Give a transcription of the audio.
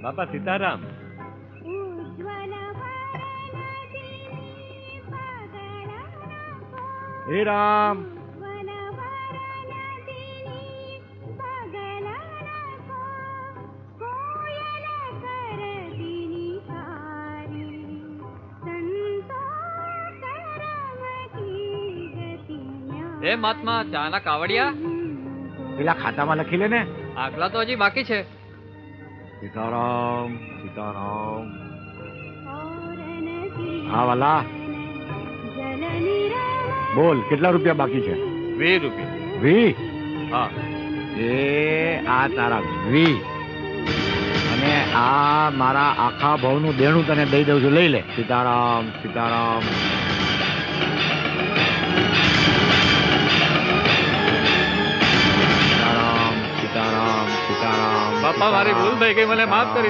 બાપા સીતારામ. હે રામ. એ મહાત્મા ચાના કાવડિયા પેલા ખાતામાં લખી લે ને. આગલા તો હજી બાકી છે. સીતારામ સીતારામ. હા વાલા બોલ કેટલા રૂપિયા બાકી છે? 20 રૂપિયા. 20? હા. એ આ તારા 20 અને આ મારા આખા ભાવનું દેણું તને દઈ દઉં છું, લઈ લે. સીતારામ સીતારામ. સીતારામ સીતારામ સીતારામ. બાપા મારી ભૂલ થઈ ગઈ, મને માફ કરી